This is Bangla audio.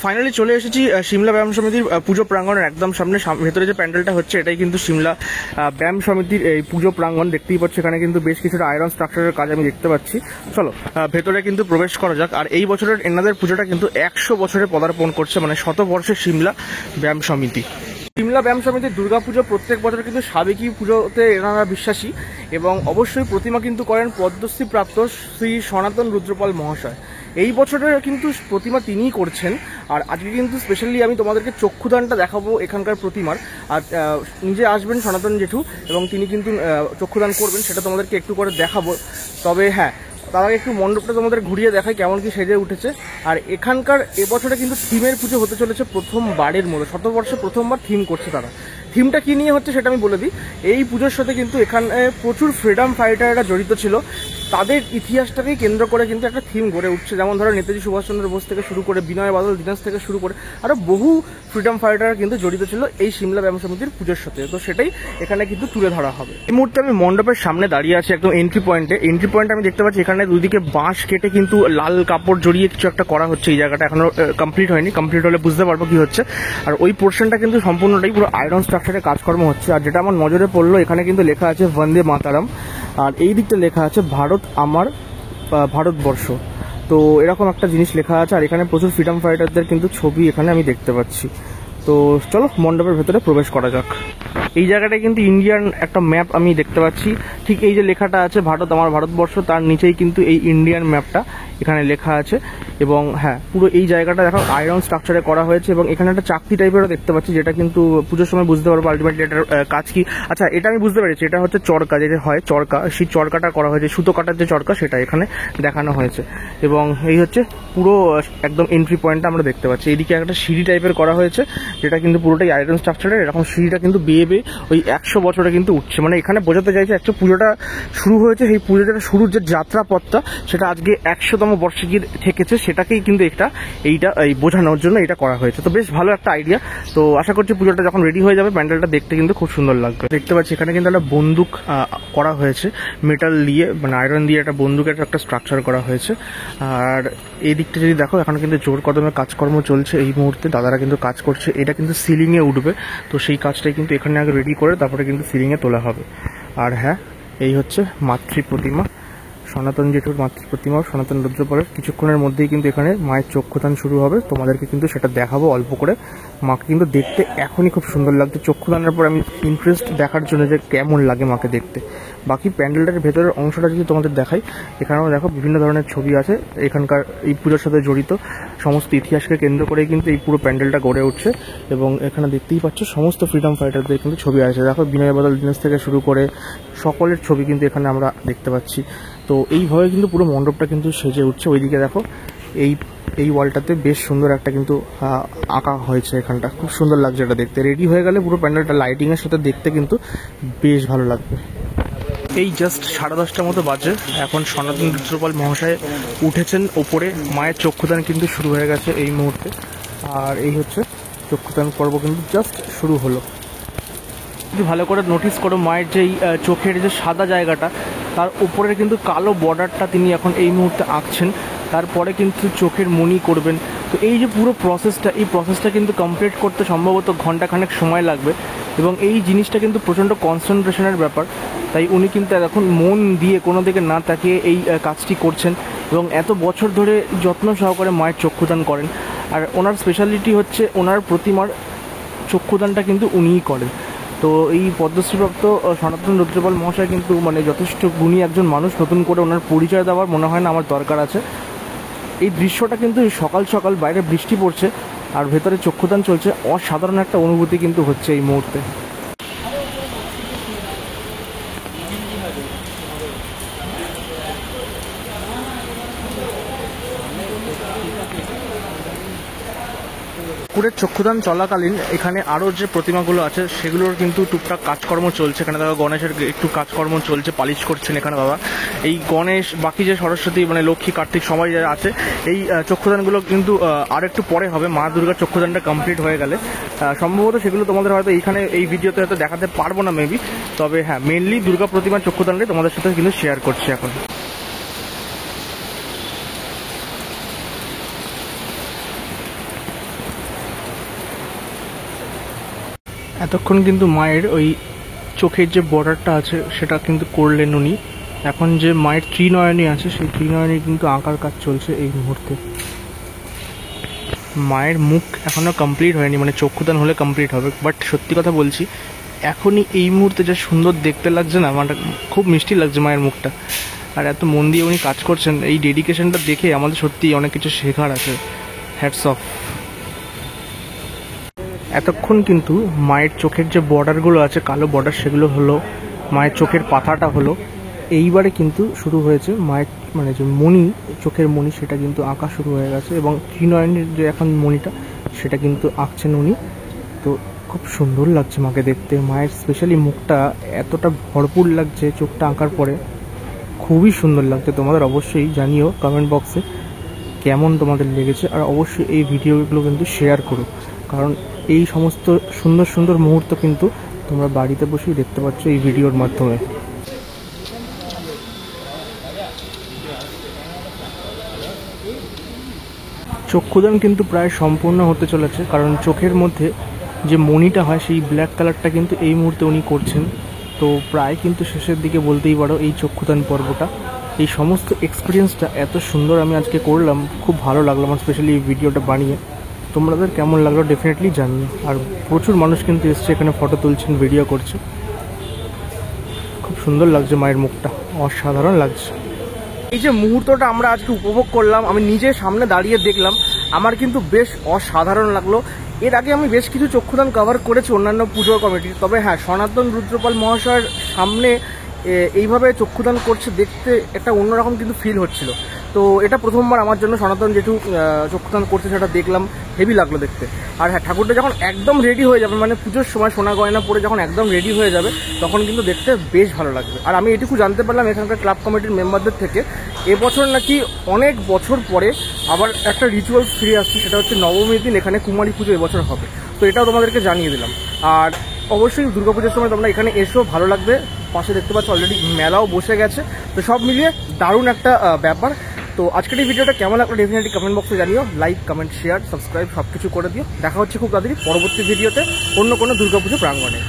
ফাইনালি চলে এসেছি সিমলা ব্যায়াম সমিতির পুজো প্রাঙ্গণের একদম সামনে। ভেতরে যে প্যান্ডেলটা হচ্ছে এটাই কিন্তু সিমলা ব্যায়াম সমিতির এই পুজো প্রাঙ্গণ। দেখতেই পাচ্ছি এখানে কিন্তু বেশ কিছুটা আয়রন স্ট্রাকচারের কাজ আমি দেখতে পাচ্ছি। চলো ভেতরে কিন্তু প্রবেশ করা যাক। আর এই বছরের এনাদের পুজোটা কিন্তু 100 বছরে পদার্পণ করছে, মানে শতবর্ষের সিমলা ব্যায়াম সমিতি। সিমলা ব্যায়াম সমিতির দুর্গাপুজো প্রত্যেক বছর কিন্তু সাবেকি পুজোতে এনারা বিশ্বাসী এবং অবশ্যই প্রতিমা কিন্তু করেন পদ্মশ্রী প্রাপ্ত শ্রী সনাতন রুদ্রপাল মহাশয়। এই বছরের কিন্তু প্রতিমা তিনিই করছেন। আর আজকে কিন্তু স্পেশালি আমি তোমাদেরকে চক্ষুদানটা দেখাবো এখানকার প্রতিমার। আর নিজে আসবেন সনাতন জেঠু এবং তিনি কিন্তু চক্ষুদান করবেন, সেটা তোমাদেরকে একটু করে দেখাবো। তবে হ্যাঁ, তার আগে একটু মণ্ডপটা তোমাদের ঘুরিয়ে দেখাই কেমন কি সেজে উঠেছে। আর এখানকার এবছরে কিন্তু থিমের পুজো হতে চলেছে প্রথমবারের মতো, শতবর্ষে প্রথমবার থিম করছে তারা। থিমটা কী নিয়ে হচ্ছে সেটা আমি বলে দিই। এই পুজোর সাথে কিন্তু এখানে প্রচুর ফ্রিডম ফাইটাররা জড়িত ছিল, তাদের ইতিহাসটাকেই কেন্দ্র করে কিন্তু একটা থিম গড়ে উঠছে। যেমন ধরো নেতাজি সুভাষচন্দ্র বোস থেকে শুরু করে বিনয় বাদল দীনেশ থেকে শুরু করে আরও বহু ফ্রিডম ফাইটার কিন্তু জড়িত ছিল এই সিমলা ব্যায়াম সমিতির পুজোর সাথে। তো সেটাই এখানে কিন্তু তুলে ধরা হবে। এই মুহূর্তে আমি মণ্ডপের সামনে দাঁড়িয়ে আছি, একদম এন্ট্রি পয়েন্টে আমি দেখতে পাচ্ছি এখানে দুদিকে বাঁশ কেটে কিন্তু লাল কাপড় জড়িয়ে কিছু একটা করা হচ্ছে। এই জায়গাটা এখনো কমপ্লিট হয়নি, কমপ্লিট হলে বুঝতে পারবো কি হচ্ছে। আর ওই পোর্শনটা কিন্তু সম্পূর্ণটাই পুরো আয়রন স্ট্রাকচারে কাজকর্ম হচ্ছে। আর যেটা আমার নজরে পড়লো, এখানে কিন্তু লেখা আছে বন্দে মাতারাম, আর এই দিকটা লেখা আছে ভারত আমার ভারতবর্ষ। তো এরকম একটা জিনিস লেখা আছে। আর এখানে প্রচুর ফ্রিডম ফাইটারদের কিন্তু ছবি এখানে আমি দেখতে পাচ্ছি। তো চলো মণ্ডপের ভেতরে প্রবেশ করা যাক। এই জায়গাটায় কিন্তু ইন্ডিয়ান একটা ম্যাপ আমি দেখতে পাচ্ছি। ঠিক এই যে লেখাটা আছে ভারত আমার ভারতবর্ষ, তার নিচেই কিন্তু এই ইন্ডিয়ান ম্যাপটা এখানে লেখা আছে। এবং হ্যাঁ, পুরো এই জায়গাটা দেখো আয়রন স্ট্রাকচারে করা হয়েছে। এবং এখানে একটা চাকতি টাইপেরও দেখতে পাচ্ছি, যেটা কিন্তু পুজোর সময় বুঝতে পারবো আলটিমেটলি এটার কাজ কি। আচ্ছা, এটা আমি বুঝতে পেরেছি, এটা হচ্ছে চরকা, যেটা হয় চরকা, সেই চরকাটা করা হয়েছে, সুতো কাটার যে চরকা সেটা এখানে দেখানো হয়েছে। এবং এই হচ্ছে পুরো একদম এন্ট্রি পয়েন্টটা আমরা দেখতে পাচ্ছি। এইদিকে একটা সিঁড়ি টাইপের করা হয়েছে, যেটা কিন্তু পুরোটাই আয়রন স্ট্রাকচারের। এরকম সিঁড়িটা কিন্তু বেয়ে ওই 100 বছরে কিন্তু উঠছে। মানে এখানে বোঝাতে চাইছে একটা পুজোটা শুরু হয়েছে, সেই পুজোটা শুরুর যে যাত্রাপথটা সেটা আজকে 100তম বর্ষে গিয়ে ঠেকেছে, সেটাকেই কিন্তু এইটা বোঝানোর জন্য এটা করা হয়েছে। তো বেশ ভালো একটা আইডিয়া। তো আশা করছি পুজোটা যখন রেডি হয়ে যাবে প্যান্ডেলটা দেখতে কিন্তু খুব সুন্দর লাগবে। দেখতে পাচ্ছি এখানে কিন্তু একটা বন্দুক করা হয়েছে মেটাল দিয়ে, মানে আয়রন দিয়ে একটা বন্দুকের একটা স্ট্রাকচার করা হয়েছে। আর এই দিকটা যদি দেখো, এখানে কিন্তু জোর কদমে কাজকর্ম চলছে এই মুহূর্তে, দাদারা কিন্তু কাজ করছে। এটা কিন্তু সিলিংয়ে উঠবে, তো সেই কাজটাই কিন্তু এখানে আগে রেডি করে তারপরে কিন্তু সিলিংয়ে তোলা হবে। আর হ্যাঁ, এই হচ্ছে মাতৃ প্রতিমা, সনাতন জেঠুর মাতৃ প্রতিমা, সনাতন রুদ্রপালের। কিছুক্ষণের মধ্যেই কিন্তু এখানে মায়ের চক্ষুদান শুরু হবে, তোমাদেরকে কিন্তু সেটা দেখাবো অল্প করে। মাকে কিন্তু দেখতে এখনই খুব সুন্দর লাগছে। চক্ষুদানের পর আমি ইন্টারেস্ট দেখার জন্য যে কেমন লাগে মাকে দেখতে। বাকি প্যান্ডেলটার ভেতরের অংশটা যদি তোমাদের দেখাই, এখানেও দেখো বিভিন্ন ধরনের ছবি আছে। এখানকার এই পুজোর সাথে জড়িত সমস্ত ইতিহাসকে কেন্দ্র করেই কিন্তু এই পুরো প্যান্ডেলটা গড়ে উঠছে। এবং এখানে দেখতেই পাচ্ছ সমস্ত ফ্রিডম ফাইটারদের কিন্তু ছবি আছে। দেখো বিনয় বাদল দীনেশ থেকে শুরু করে সকলের ছবি কিন্তু এখানে আমরা দেখতে পাচ্ছি। তো এইভাবে কিন্তু পুরো মণ্ডপটা কিন্তু সেজে উঠছে। ওইদিকে দেখো এই ওয়ালটাতে বেশ সুন্দর একটা কিন্তু আঁকা হয়েছে, এখানটা খুব সুন্দর লাগছে এটা দেখতে। রেডি হয়ে গেলে পুরো প্যান্ডেলটা লাইটিংয়ের সাথে দেখতে কিন্তু বেশ ভালো লাগবে। এই জাস্ট 10:30 মতো বাজে, এখন সনাতন রুদ্রপাল মহাশয় উঠেছেন ওপরে। মায়ের চক্ষুদান কিন্তু শুরু হয়ে গেছে এই মুহূর্তে। আর এই হচ্ছে চক্ষুদান পর্ব কিন্তু জাস্ট শুরু হলো। যদি ভালো করে নোটিস করো, মায়ের যেই চোখের যে সাদা জায়গাটা, তার উপরে কিন্তু কালো বর্ডারটা তিনি এখন এই মুহূর্তে আঁকছেন। তারপরে কিন্তু চোখের মণি করবেন। তো এই যে পুরো প্রসেসটা কিন্তু কমপ্লিট করতে সম্ভবত ঘন্টাখানেক সময় লাগবে। এবং এই জিনিসটা কিন্তু প্রচণ্ড কনসেন্ট্রেশনের ব্যাপার, তাই উনি কিন্তু এখন মন দিয়ে কোনো দিকে না তাকিয়ে এই কাজটি করছেন এবং এত বছর ধরে যত্ন সহকারে মায়ের চক্ষুদান করেন। আর ওনার স্পেশালিটি হচ্ছে ওনার প্রতিমার চক্ষুদানটা কিন্তু উনিই করেন। তো এই পদ্মশ্রীপ্রাপ্ত সনাতন রুদ্রপাল মহাশয় কিন্তু মানে যথেষ্ট গুণী একজন মানুষ। নতুন করে ওনার পরিচয় দেওয়ার মনে হয় না আমার দরকার আছে। এই দৃশ্যটা কিন্তু সকাল সকাল, বাইরে বৃষ্টি পড়ছে আর ভেতরে চক্ষুদান চলছে, অসাধারণ একটা অনুভূতি কিন্তু হচ্ছে এই মুহূর্তে। ঠাকুরের চক্ষুদান চলাকালীন এখানে আরও যে প্রতিমাগুলো আছে সেগুলোর কিন্তু টুকটাক কাজকর্ম চলছে। এখানে দেখো গণেশের একটু কাজকর্ম চলছে, পালিশ করছেন এখানে বাবা। এই গণেশ, বাকি যে সরস্বতী মানে লক্ষ্মী কার্তিক সবাই যারা আছে, এই চক্ষুদানগুলো কিন্তু আর একটু পরে হবে। মা দুর্গার চক্ষুদানটা কমপ্লিট হয়ে গেলে সম্ভবত সেগুলো তোমাদের হয়তো এইখানে এই ভিডিওতে হয়তো দেখাতে পারবো না মেবি। তবে হ্যাঁ, মেনলি দুর্গা প্রতিমার চক্ষুদানটাই তোমাদের সাথে কিন্তু শেয়ার করছি এখন। এতক্ষণ কিন্তু মায়ের ওই চোখের যে বর্ডারটা আছে সেটা কিন্তু করলেন উনি। এখন যে মায়ের ত্রিনয়নী আছে সেই ত্রিনয়নী কিন্তু আঁকার কাজ চলছে এই মুহূর্তে। মায়ের মুখ এখনও কমপ্লিট হয়নি, মানে চক্ষুদান হলে কমপ্লিট হবে। বাট সত্যি কথা বলছি, এখনই এই মুহূর্তে যা সুন্দর দেখতে লাগছে না, মানে খুব মিষ্টি লাগছে মায়ের মুখটা। আর এত মন দিয়ে উনি কাজ করছেন, এই ডেডিকেশনটা দেখে আমাদের সত্যিই অনেক কিছু শেখার আছে। Hats off. এতক্ষণ কিন্তু মায়ের চোখের যে বর্ডারগুলো আছে, কালো বর্ডার, সেগুলো হলো, মায়ের চোখের পাতাটা হলো। এইবারে কিন্তু শুরু হয়েছে মায়ের মানে যে মণি, চোখের মণি, সেটা কিন্তু আঁকা শুরু হয়ে গেছে। এবং ত্রিনয়নের যে এখন মণিটা সেটা কিন্তু আঁকছেন উনি। তো খুব সুন্দর লাগছে মাকে দেখতে। মায়ের স্পেশালি মুখটা এতটা ভরপুর লাগছে চোখটা আঁকার পরে, খুবই সুন্দর লাগছে। তোমাদের অবশ্যই জানিও কমেন্ট বক্সে কেমন তোমাদের লেগেছে। আর অবশ্যই এই ভিডিওগুলো কিন্তু শেয়ার করো, কারণ এই সমস্ত সুন্দর সুন্দর মুহূর্ত কিন্তু তোমরা বাড়িতে বসেই দেখতে পাচ্ছ এই ভিডিওর মাধ্যমে। চক্ষুদান কিন্তু প্রায় সম্পূর্ণ হতে চলেছে, কারণ চোখের মধ্যে যে মণিটা হয় সেই ব্ল্যাক কালারটা কিন্তু এই মুহূর্তে উনি করছেন। তো প্রায় কিন্তু শেষের দিকে বলতেই পারো এই চক্ষুদান পর্বটা। এই সমস্ত এক্সপিরিয়েন্সটা এত সুন্দর আমি আজকে করলাম, খুব ভালো লাগলো আমার স্পেশালি এই ভিডিওটা বানিয়ে। তোমাদের কেমন লাগলো ডেফিনেটলি জানিও। আর প্রচুর মানুষ কিন্তু এসছে এখানে, ফটো তুলছেন, ভিডিও করছে। খুব সুন্দর লাগছে মায়ের মুখটা, অসাধারণ লাগছে। এই যে মুহূর্তটা আমরা আজকে উপভোগ করলাম, আমি নিজে সামনে দাঁড়িয়ে দেখলাম, আমার কিন্তু বেশ অসাধারণ লাগলো। এর আগে আমি বেশ কিছু চক্ষুদান কভার করেছি অন্যান্য পুজো কমিটির, তবে হ্যাঁ, সনাতন রুদ্রপাল মহাশয়ের সামনে এইভাবে চক্ষুদান করছে দেখতে একটা অন্যরকম কিন্তু ফিল হচ্ছিল। তো এটা প্রথমবার আমার জন্য সনাতন যেটু চক্ষুদান করছে সেটা দেখলাম, হেভি লাগলো দেখতে। আর হ্যাঁ, ঠাকুরটা যখন একদম রেডি হয়ে যাবে, মানে পুজোর সময় সোনা গয়না পরে যখন একদম রেডি হয়ে যাবে, তখন কিন্তু দেখতে বেশ ভালো লাগবে। আর আমি এটুকু জানতে পারলাম এখানকার ক্লাব কমিটির মেম্বারদের থেকে, এবছর নাকি অনেক বছর পরে আবার একটা রিচুয়ালস ফিরে আসছে, সেটা হচ্ছে নবমীর দিন এখানে কুমারী পুজো এবছর হবে। তো এটাও তোমাদেরকে জানিয়ে দিলাম। আর অবশ্যই দুর্গাপুজোর সময় তোমরা এখানে এসো, ভালো লাগবে। পাশে দেখতে পাচ্ছ অলরেডি মেলাও বসে গেছে। তো সব মিলিয়ে দারুণ একটা ব্যাপার। তো আজকের এই ভিডিওটা কেমন লাগলো ডেফিনেটলি কমেন্ট বক্সে জানিও। লাইক, কমেন্ট, শেয়ার, সাবস্ক্রাইব সব কিছু করে দিও। দেখা হচ্ছে খুব তাড়াতাড়ি পরবর্তী ভিডিওতে অন্য কোনো দুর্গাপুজো প্রাঙ্গণে।